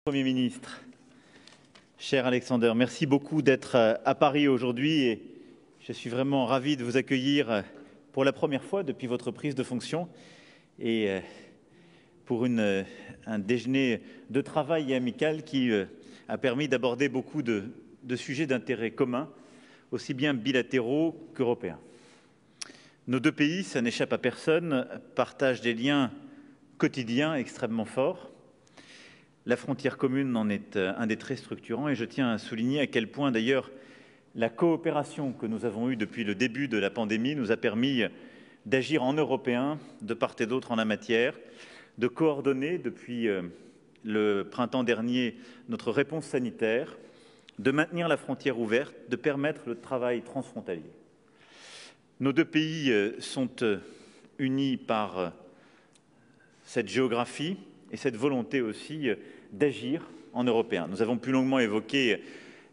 Premier ministre, cher Alexander, merci beaucoup d'être à Paris aujourd'hui et je suis vraiment ravi de vous accueillir pour la première fois depuis votre prise de fonction et pour un déjeuner de travail et amical qui a permis d'aborder beaucoup de sujets d'intérêt commun, aussi bien bilatéraux qu'européens. Nos deux pays, ça n'échappe à personne, partagent des liens quotidiens extrêmement forts. La frontière commune en est un des traits structurants et je tiens à souligner à quel point d'ailleurs la coopération que nous avons eue depuis le début de la pandémie nous a permis d'agir en Européens de part et d'autre en la matière, de coordonner depuis le printemps dernier notre réponse sanitaire, de maintenir la frontière ouverte, de permettre le travail transfrontalier. Nos deux pays sont unis par cette géographie et cette volonté aussi d'agir en Européens. Nous avons plus longuement évoqué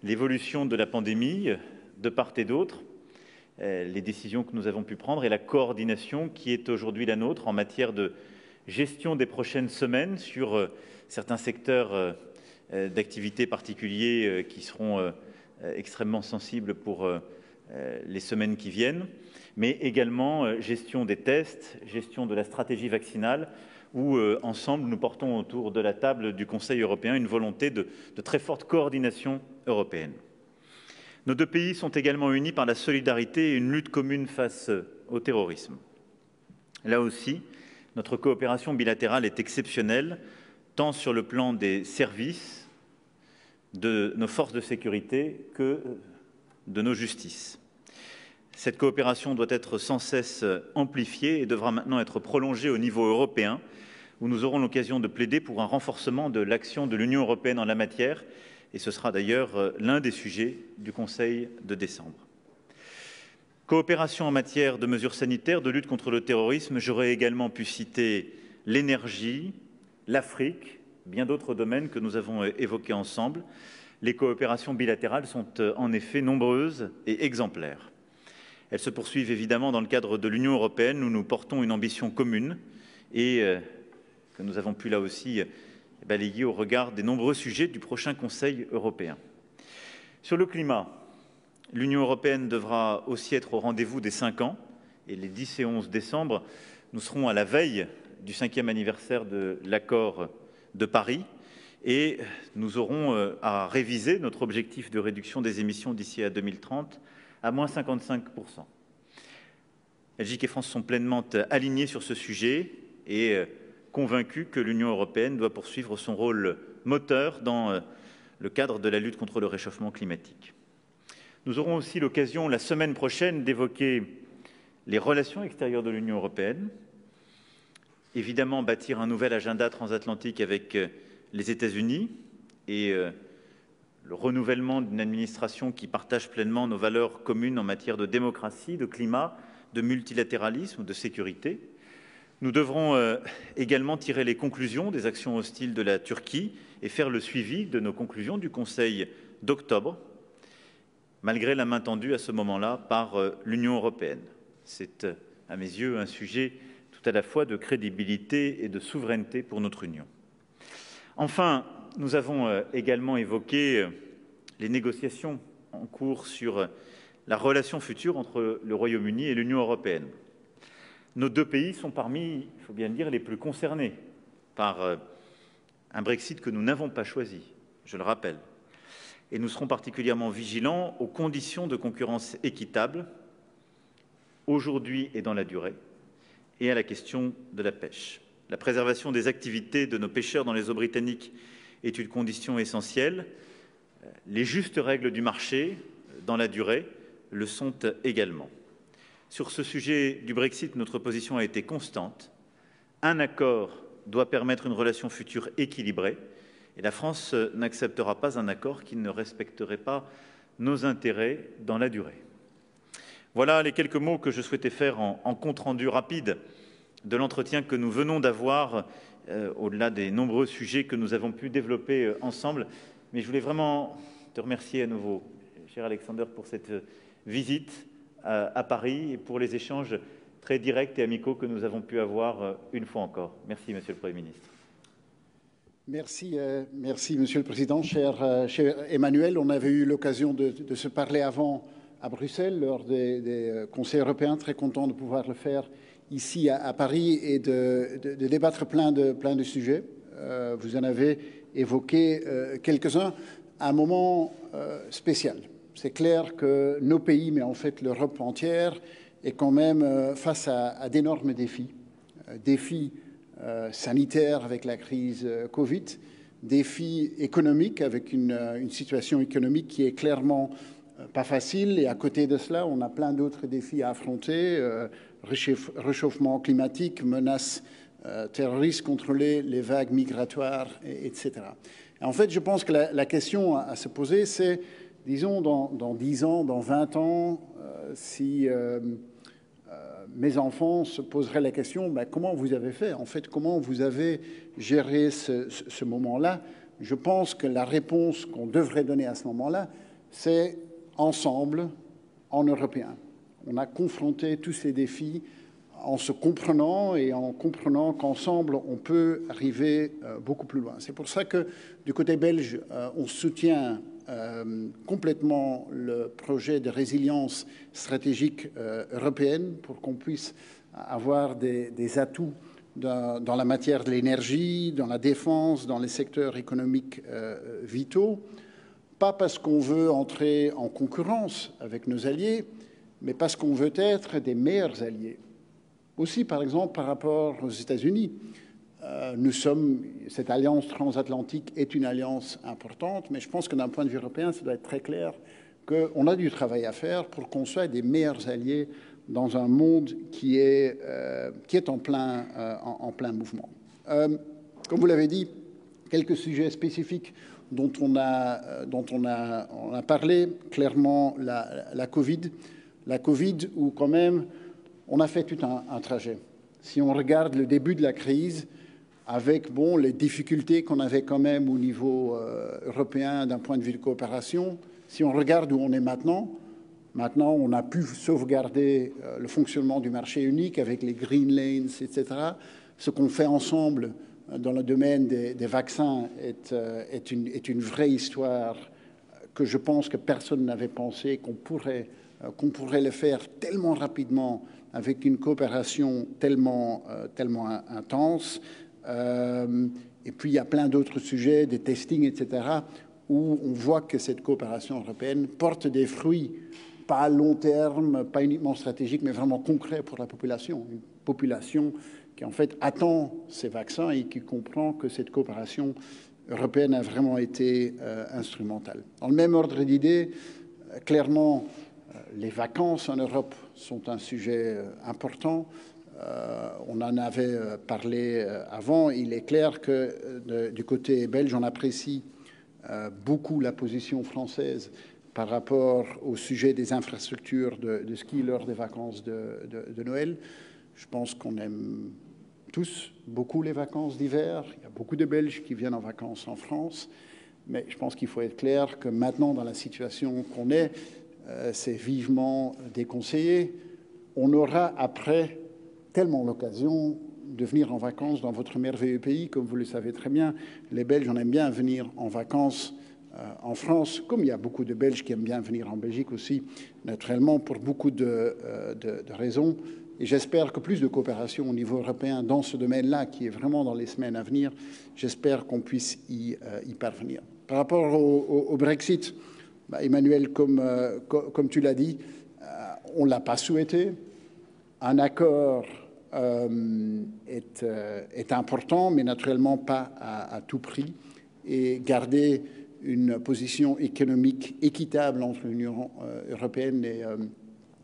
l'évolution de la pandémie de part et d'autre, les décisions que nous avons pu prendre et la coordination qui est aujourd'hui la nôtre en matière de gestion des prochaines semaines sur certains secteurs d'activité particuliers qui seront extrêmement sensibles pour les semaines qui viennent, mais également gestion des tests, gestion de la stratégie vaccinale, où ensemble nous portons autour de la table du Conseil européen une volonté de très forte coordination européenne. Nos deux pays sont également unis par la solidarité et une lutte commune face au terrorisme. Là aussi, notre coopération bilatérale est exceptionnelle, tant sur le plan des services de nos forces de sécurité que de nos justices. Cette coopération doit être sans cesse amplifiée et devra maintenant être prolongée au niveau européen, où nous aurons l'occasion de plaider pour un renforcement de l'action de l'Union européenne en la matière, et ce sera d'ailleurs l'un des sujets du Conseil de décembre. Coopération en matière de mesures sanitaires, de lutte contre le terrorisme, j'aurais également pu citer l'énergie, l'Afrique, bien d'autres domaines que nous avons évoqués ensemble. Les coopérations bilatérales sont en effet nombreuses et exemplaires. Elles se poursuivent évidemment dans le cadre de l'Union européenne où nous portons une ambition commune et que nous avons pu là aussi balayer au regard des nombreux sujets du prochain Conseil européen. Sur le climat, l'Union européenne devra aussi être au rendez-vous des 5 ans et les 10 et 11 décembre, nous serons à la veille du 5e anniversaire de l'accord de Paris et nous aurons à réviser notre objectif de réduction des émissions d'ici à 2030 à moins 55%. Belgique et France sont pleinement alignés sur ce sujet et convaincus que l'Union européenne doit poursuivre son rôle moteur dans le cadre de la lutte contre le réchauffement climatique. Nous aurons aussi l'occasion la semaine prochaine d'évoquer les relations extérieures de l'Union européenne, évidemment bâtir un nouvel agenda transatlantique avec les États-Unis et le renouvellement d'une administration qui partage pleinement nos valeurs communes en matière de démocratie, de climat, de multilatéralisme, de sécurité. Nous devrons également tirer les conclusions des actions hostiles de la Turquie et faire le suivi de nos conclusions du Conseil d'octobre, malgré la main tendue à ce moment-là par l'Union européenne. C'est, à mes yeux, un sujet tout à la fois de crédibilité et de souveraineté pour notre Union. Enfin, nous avons également évoqué les négociations en cours sur la relation future entre le Royaume-Uni et l'Union européenne. Nos deux pays sont parmi, il faut bien le dire, les plus concernés par un Brexit que nous n'avons pas choisi, je le rappelle. Et nous serons particulièrement vigilants aux conditions de concurrence équitable, aujourd'hui et dans la durée, et à la question de la pêche. La préservation des activités de nos pêcheurs dans les eaux britanniques est une condition essentielle. Les justes règles du marché, dans la durée, le sont également. Sur ce sujet du Brexit, notre position a été constante. Un accord doit permettre une relation future équilibrée et la France n'acceptera pas un accord qui ne respecterait pas nos intérêts dans la durée. Voilà les quelques mots que je souhaitais faire en compte-rendu rapide de l'entretien que nous venons d'avoir, au-delà des nombreux sujets que nous avons pu développer ensemble. Mais je voulais vraiment te remercier à nouveau, cher Alexander, pour cette visite à Paris et pour les échanges très directs et amicaux que nous avons pu avoir une fois encore. Merci, Monsieur le Premier ministre. Merci, Monsieur le Président. Cher Emmanuel, on avait eu l'occasion de se parler avant à Bruxelles lors des Conseils européens. Très content de pouvoir le faire ici à Paris et de débattre plein de sujets. Vous en avez évoqué quelques-uns à un moment spécial. C'est clair que nos pays, mais en fait l'Europe entière, est quand même face à d'énormes défis. Défis sanitaires avec la crise Covid, défis économiques avec une situation économique qui est clairement pas facile. Et à côté de cela, on a plein d'autres défis à affronter. Réchauffement climatique, menaces terroristes contrôlées, les vagues migratoires, etc. Et en fait, je pense que la question à se poser, c'est, disons, dans 10 ans, dans 20 ans, si mes enfants se poseraient la question, comment vous avez fait? En fait, comment vous avez géré ce moment-là? Je pense que la réponse qu'on devrait donner à ce moment-là, c'est ensemble, en Européens. On a confronté tous ces défis en se comprenant et en comprenant qu'ensemble, on peut arriver beaucoup plus loin. C'est pour ça que du côté belge, on soutient complètement le projet de résilience stratégique européenne pour qu'on puisse avoir des atouts dans la matière de l'énergie, dans la défense, dans les secteurs économiques vitaux. Pas parce qu'on veut entrer en concurrence avec nos alliés, mais parce qu'on veut être des meilleurs alliés. Aussi, par exemple, par rapport aux États-Unis, cette alliance transatlantique est une alliance importante, mais je pense que d'un point de vue européen, ça doit être très clair qu'on a du travail à faire pour qu'on soit des meilleurs alliés dans un monde qui est en plein mouvement. Comme vous l'avez dit, quelques sujets spécifiques dont on a parlé, clairement la Covid. La Covid où quand même on a fait tout un trajet. Si on regarde le début de la crise, avec les difficultés qu'on avait quand même au niveau européen d'un point de vue de coopération, si on regarde où on est maintenant, on a pu sauvegarder le fonctionnement du marché unique avec les green lanes, etc. Ce qu'on fait ensemble dans le domaine des vaccins est une vraie histoire que je pense que personne n'avait pensé qu'on pourrait le faire tellement rapidement avec une coopération tellement intense. Et puis, il y a plein d'autres sujets, des testings, etc., où on voit que cette coopération européenne porte des fruits, pas à long terme, pas uniquement stratégiques, mais vraiment concrets pour la population. Une population qui, en fait, attend ces vaccins et qui comprend que cette coopération européenne a vraiment été instrumentale. Dans le même ordre d'idées, clairement, les vacances en Europe sont un sujet important. On en avait parlé avant. Il est clair que du côté belge, on apprécie beaucoup la position française par rapport au sujet des infrastructures de ski lors des vacances de Noël. Je pense qu'on aime tous beaucoup les vacances d'hiver. Il y a beaucoup de Belges qui viennent en vacances en France. Mais je pense qu'il faut être clair que maintenant, dans la situation qu'on est, c'est vivement déconseillé. On aura après tellement l'occasion de venir en vacances dans votre merveilleux pays, comme vous le savez très bien. Les Belges, on aime bien venir en vacances en France, comme il y a beaucoup de Belges qui aiment bien venir en Belgique aussi, naturellement, pour beaucoup de raisons. Et j'espère que plus de coopération au niveau européen dans ce domaine-là, qui est vraiment dans les semaines à venir, j'espère qu'on puisse y parvenir. Par rapport au Brexit, Emmanuel, comme tu l'as dit, on ne l'a pas souhaité. Un accord est important, mais naturellement pas à tout prix. Et garder une position économique équitable entre l'Union européenne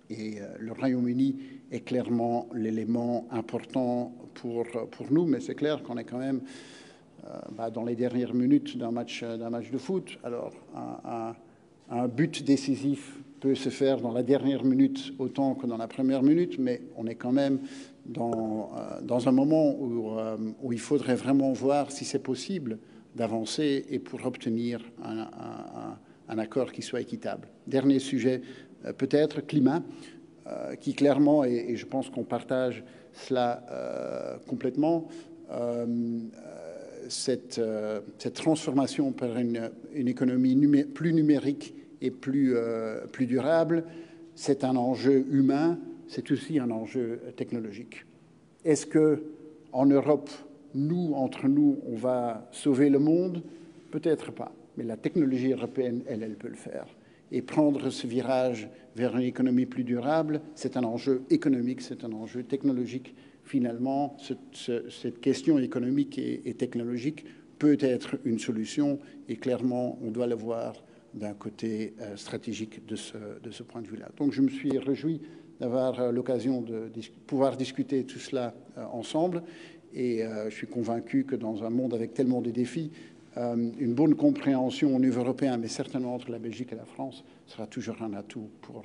et le Royaume-Uni est clairement l'élément important pour nous. Mais c'est clair qu'on est quand même dans les dernières minutes d'un match de foot. Alors, un but décisif peut se faire dans la dernière minute autant que dans la première minute, mais on est quand même dans un moment où il faudrait vraiment voir si c'est possible d'avancer et pour obtenir un accord qui soit équitable. Dernier sujet, peut-être climat, qui clairement, et je pense qu'on partage cela complètement, cette transformation vers une économie plus numérique et plus durable, c'est un enjeu humain, c'est aussi un enjeu technologique. Est-ce qu'en Europe, entre nous, on va sauver le monde? Peut-être pas, mais la technologie européenne, elle peut le faire. Et prendre ce virage vers une économie plus durable, c'est un enjeu économique, c'est un enjeu technologique. Finalement, cette question économique et technologique peut être une solution, et clairement, on doit le voir d'un côté stratégique de ce point de vue-là. Donc, je me suis réjoui d'avoir l'occasion de pouvoir discuter tout cela ensemble, et je suis convaincu que dans un monde avec tellement de défis, une bonne compréhension au niveau européen, mais certainement entre la Belgique et la France, sera toujours un atout pour